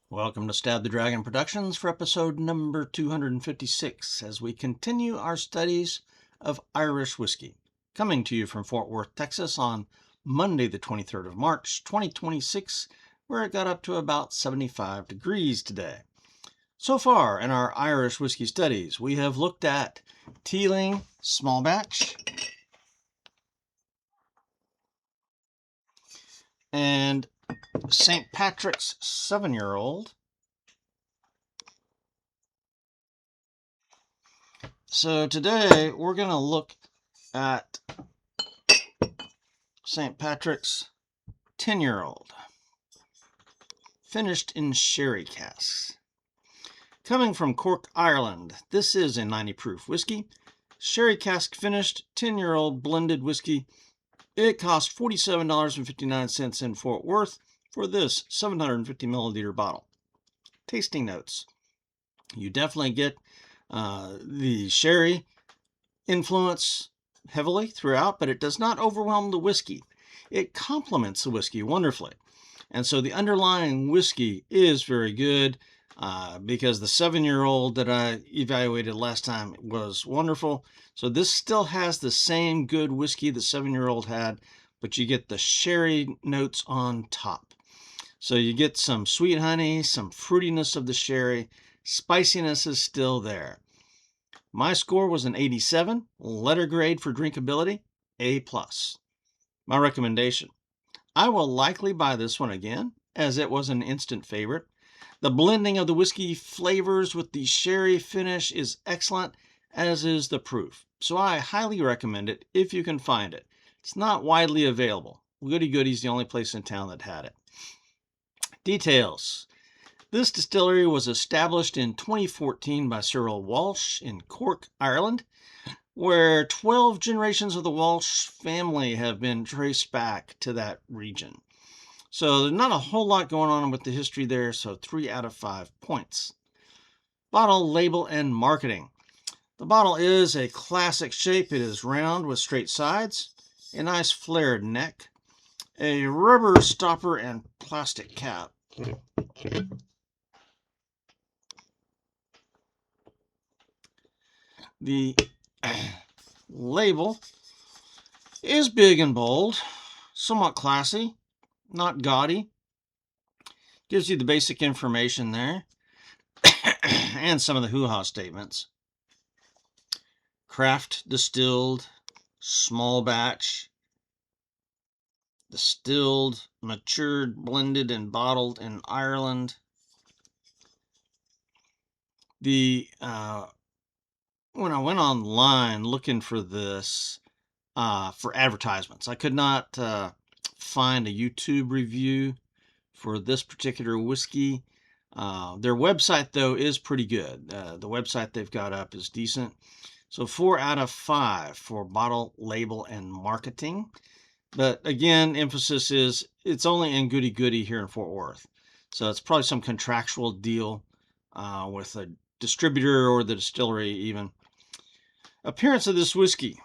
Welcome to Stab the Dragon Productions for episode number 256 as we continue our studies of Irish whiskey. Coming to you from Fort Worth, Texas on Monday the 23rd of March 2026, where it got up to about 75 degrees today. So far in our Irish whiskey studies, we have looked at Teeling Small Batch and St. Patrick's 7-year-old. So today we're going to look at St. Patrick's 10-year-old, finished in sherry casks. Coming from Cork, Ireland, this is a 90 proof whiskey. Sherry cask finished 10-year-old blended whiskey. It cost $47.59 in Fort Worth for this 750 milliliter bottle. Tasting notes. You definitely get the sherry influence heavily throughout, but it does not overwhelm the whiskey. It complements the whiskey wonderfully. And so the underlying whiskey is very good because the 7-year-old that I evaluated last time was wonderful. So this still has the same good whiskey the 7-year-old had, but you get the sherry notes on top. So you get some sweet honey, some fruitiness of the sherry. Spiciness is still there. My score was an 87, letter grade for drinkability, A+. My recommendation: I will likely buy this one again, as it was an instant favorite. The blending of the whiskey flavors with the sherry finish is excellent, as is the proof. So I highly recommend it if you can find it. It's not widely available. Goody Goody's the only place in town that had it. Details. This distillery was established in 2014 by Cyril Walsh in Cork, Ireland, where 12 generations of the Walsh family have been traced back to that region. So there's not a whole lot going on with the history there, so 3 out of 5 points. Bottle, label, and marketing. The bottle is a classic shape. It is round with straight sides, a nice flared neck, a rubber stopper, and plastic cap. The label is big and bold, somewhat classy, not gaudy. Gives you the basic information there and some of the hoo-ha statements. Craft distilled, small batch, distilled, matured, blended, and bottled in Ireland. When I went online looking for this for advertisements, I could not find a YouTube review for this particular whiskey. Their website, though, is pretty good. The website they've got up is decent. So 4 out of 5 for bottle, label, and marketing. But again, emphasis is it's only in Goody Goody here in Fort Worth. So it's probably some contractual deal with a distributor or the distillery even. Appearance of this whiskey.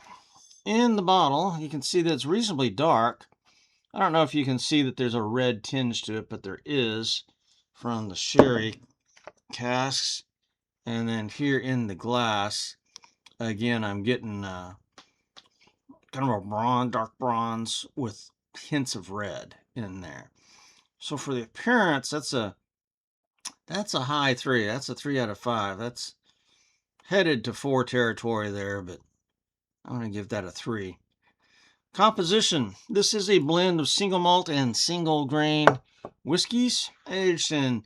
In the bottle, you can see that it's reasonably dark. I don't know if you can see that there's a red tinge to it, but there is from the sherry casks. And then here in the glass, again, I'm getting kind of a bronze, dark bronze with hints of red in there. So for the appearance, that's a high 3. That's a 3 out of 5. That's headed to 4 territory there, but I'm going to give that a 3. Composition. This is a blend of single malt and single grain whiskeys, aged in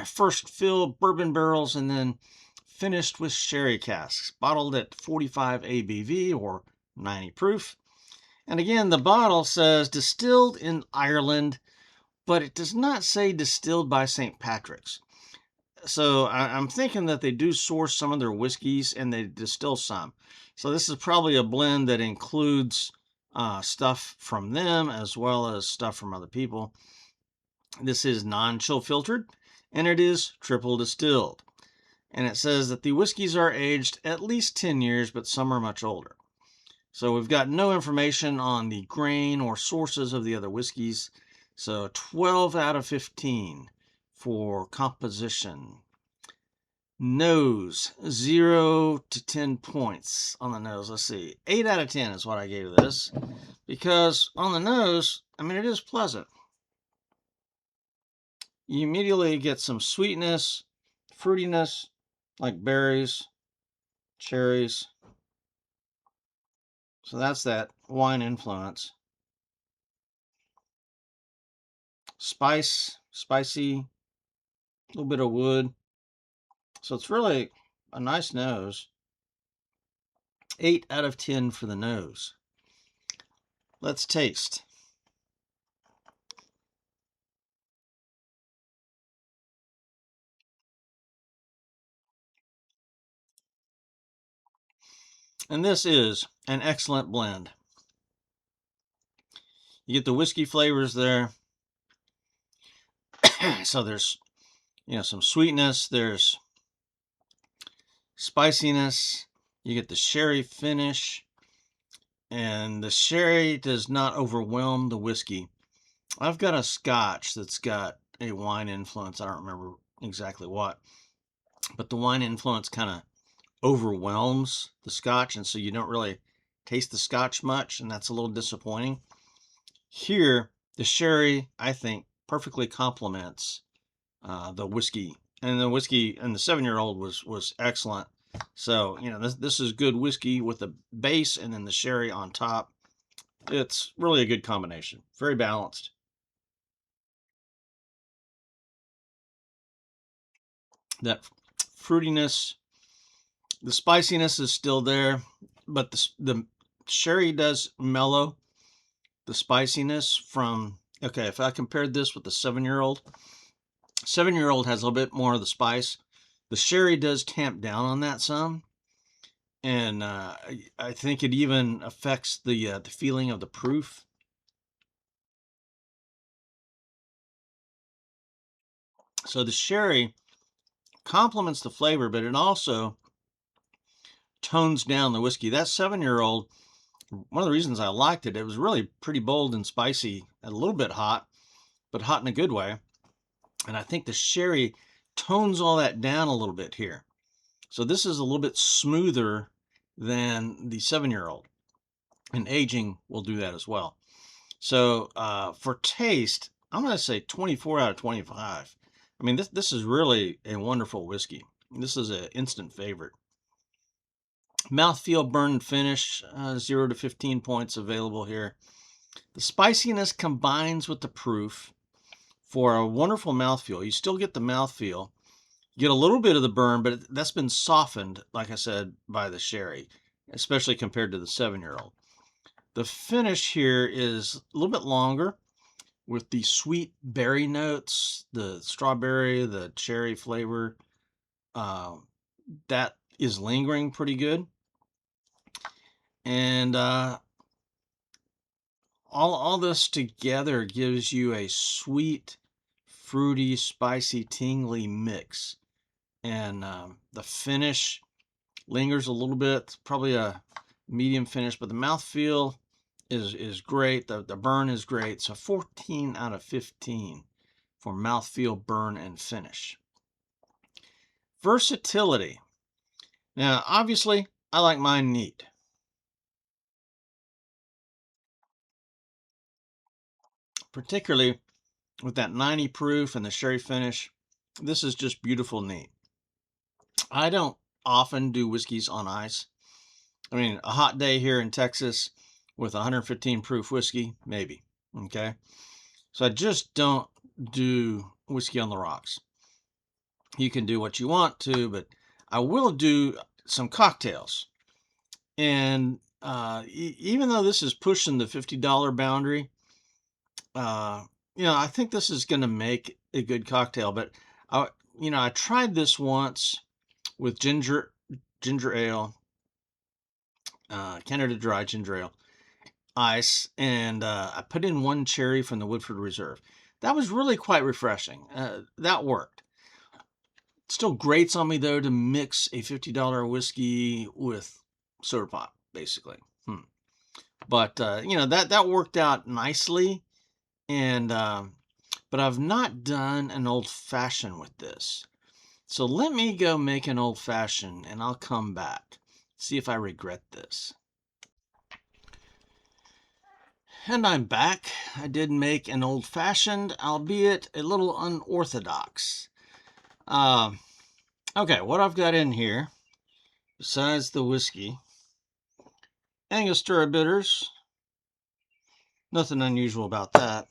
first fill bourbon barrels and then finished with sherry casks, bottled at 45 ABV or 90 proof. And again, the bottle says distilled in Ireland, but it does not say distilled by St. Patrick's. So I'm thinking that they do source some of their whiskeys and they distill some. So this is probably a blend that includes stuff from them as well as stuff from other people. This is non-chill filtered and it is triple distilled. And it says that the whiskeys are aged at least 10 years, but some are much older. So we've got no information on the grain or sources of the other whiskeys. So 12 out of 15 for composition. Nose, 0 to 10 points on the nose. Let's see, 8 out of 10 is what I gave this, because on the nose, I mean, it is pleasant. You immediately get some sweetness, fruitiness, like berries, cherries. So that's that wine influence. Spicy, a little bit of wood. So it's really a nice nose. 8 out of 10 for the nose. Let's taste. And this is an excellent blend. You get the whiskey flavors there. So there's, some sweetness, there's spiciness, you get the sherry finish, and the sherry does not overwhelm the whiskey. I've got a scotch that's got a wine influence. I don't remember exactly what, but the wine influence kind of overwhelms the scotch, and so you don't really taste the scotch much, and that's a little disappointing. Here, the sherry, I think, perfectly complements the whiskey, and the whiskey and the 7-year-old was excellent. So this is good whiskey with the base and then the sherry on top. It's really a good combination, very balanced. That fruitiness, the spiciness is still there, but the sherry does mellow the spiciness from. Okay, if I compared this with the 7-year-old, 7-year-old has a little bit more of the spice. The sherry does tamp down on that some, and I think it even affects the feeling of the proof. So the sherry complements the flavor, but it also tones down the whiskey. That 7-year-old, one of the reasons I liked it, it was really pretty bold and spicy, a little bit hot, but hot in a good way. And I think the sherry tones all that down a little bit here. So this is a little bit smoother than the 7-year-old, and aging will do that as well. So for taste, I'm going to say 24 out of 25. I mean, this is really a wonderful whiskey. This is an instant favorite. Mouthfeel, burn, and finish, 0 to 15 points available here. The spiciness combines with the proof for a wonderful mouthfeel. You still get the mouthfeel. You get a little bit of the burn, but that's been softened, like I said, by the sherry, especially compared to the 7-year-old. The finish here is a little bit longer with the sweet berry notes, the strawberry, the cherry flavor. That is lingering pretty good. And all this together gives you a sweet, fruity, spicy, tingly mix. And the finish lingers a little bit, probably a medium finish, but the mouthfeel is great. The burn is great. So 14 out of 15 for mouthfeel, burn, and finish. Versatility. Now, obviously, I like mine neat. Particularly with that 90 proof and the sherry finish. This is just beautiful neat. I don't often do whiskeys on ice. I mean, a hot day here in Texas with 115 proof whiskey, maybe. Okay. So I just don't do whiskey on the rocks. You can do what you want to, but I will do some cocktails. And even though this is pushing the $50 boundary, I think this is going to make a good cocktail. But I tried this once with ginger ale, Canada Dry ginger ale, ice, and I put in one cherry from the Woodford Reserve. That was really quite refreshing. That worked. It still grates on me though to mix a $50 whiskey with soda pop, basically. But that worked out nicely, and but I've not done an old-fashioned with this. So let me go make an old-fashioned, and I'll come back. See if I regret this. And I'm back. I did make an old-fashioned, albeit a little unorthodox. Okay, what I've got in here, besides the whiskey, Angostura bitters. Nothing unusual about that.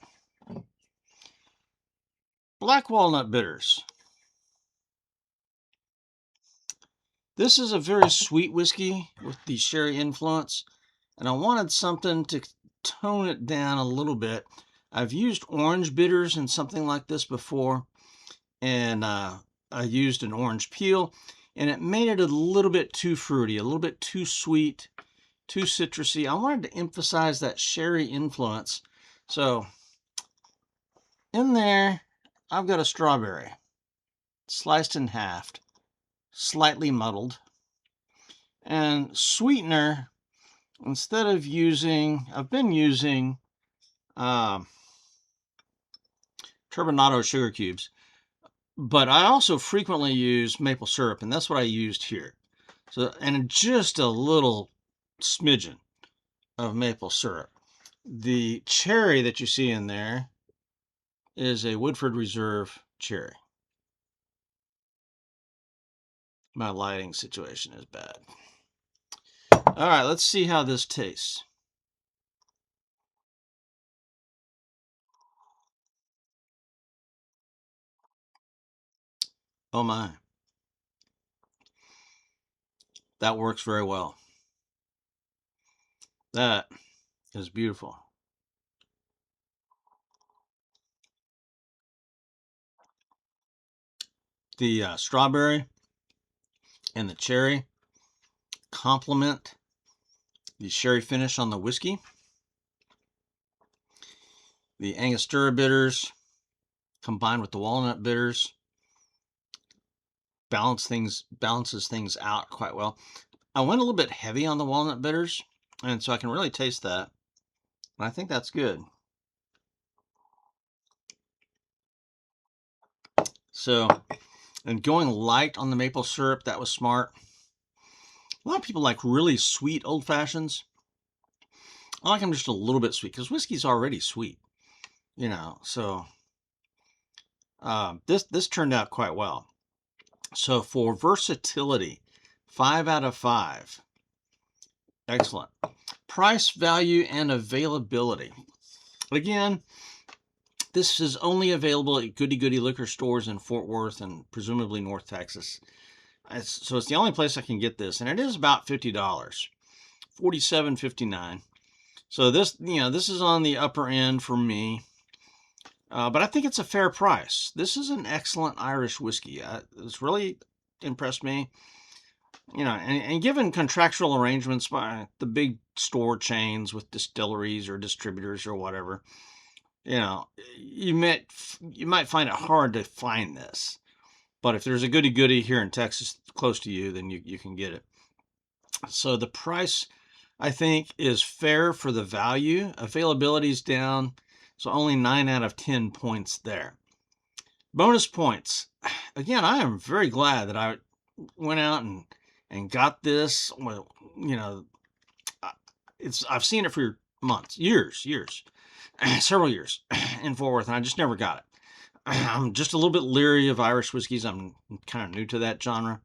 Black walnut bitters. This is a very sweet whiskey with the sherry influence, and I wanted something to tone it down a little bit. I've used orange bitters in something like this before, and I used an orange peel, and it made it a little bit too fruity, a little bit too sweet, too citrusy. I wanted to emphasize that sherry influence. So in there, I've got a strawberry, sliced in half, slightly muddled. And sweetener, instead of using, I've been using turbinado sugar cubes, but I also frequently use maple syrup, and that's what I used here. So, and just a little smidgen of maple syrup. The cherry that you see in there is a Woodford Reserve cherry. My lighting situation is bad. All right, let's see how this tastes. Oh my. That works very well. That is beautiful. The strawberry and the cherry complement the sherry finish on the whiskey. The Angostura bitters combined with the walnut bitters balances things out quite well. I went a little bit heavy on the walnut bitters, and so I can really taste that. And I think that's good. So, and going light on the maple syrup, that was smart. A lot of people like really sweet old fashions. I like them just a little bit sweet because whiskey's already sweet, you know. So this turned out quite well. So for versatility, 5 out of 5. Excellent. Price, value, and availability. Again, this is only available at Goody Goody liquor stores in Fort Worth and presumably North Texas. So it's the only place I can get this, and it is about $50, $47.59. So this, this is on the upper end for me, but I think it's a fair price. This is an excellent Irish whiskey. It's really impressed me. And given contractual arrangements by the big store chains with distilleries or distributors or whatever, you might find it hard to find this. But if there's a Goody Goody here in Texas close to you, then you can get it. So the price, I think, is fair for the value. Availability is down, so only 9 out of 10 points there. Bonus points. Again, I am very glad that I went out and got this. Well, I've seen it for months, years, several years in Fort Worth, and I just never got it. I'm just a little bit leery of Irish whiskeys. I'm kind of new to that genre.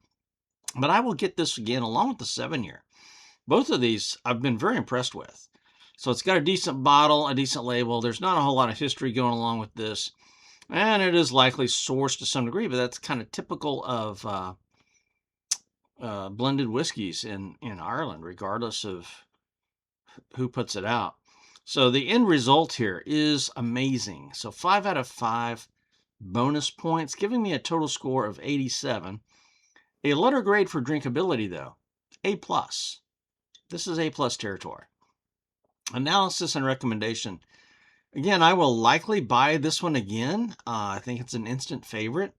But I will get this again along with the 7-year. Both of these I've been very impressed with. So it's got a decent bottle, a decent label. There's not a whole lot of history going along with this. And it is likely sourced to some degree, but that's kind of typical of blended whiskeys in Ireland, regardless of who puts it out. So the end result here is amazing. So 5 out of 5 bonus points, giving me a total score of 87. A letter grade for drinkability, though, A+. This is A+ territory. Analysis and recommendation. Again, I will likely buy this one again. I think it's an instant favorite.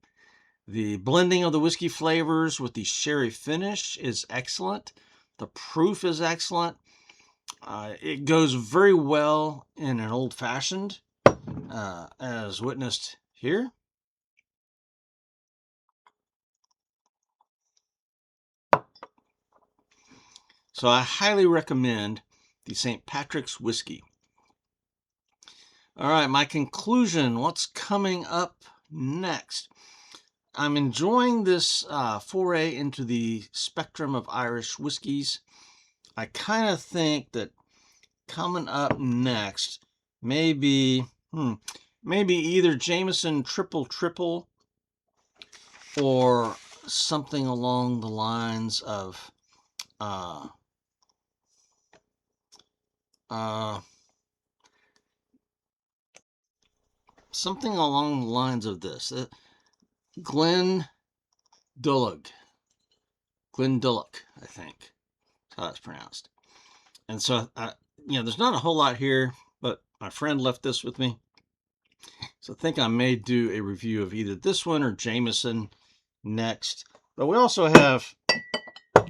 The blending of the whiskey flavors with the sherry finish is excellent. The proof is excellent. It goes very well in an old-fashioned. as witnessed here. So I highly recommend the St. Patrick's whiskey. All right, my conclusion, what's coming up next? I'm enjoying this foray into the spectrum of Irish whiskeys. I kind of think that coming up next maybe either Jameson Triple Triple or something along the lines of something along the lines of this. Glendulloch, I think that's how it's pronounced. And so, there's not a whole lot here, but my friend left this with me. So I think I may do a review of either this one or Jameson next. But we also have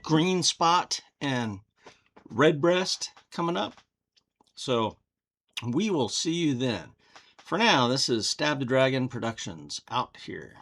Green Spot and Redbreast coming up. So we will see you then. For now, this is Stab the Dragon Productions out here.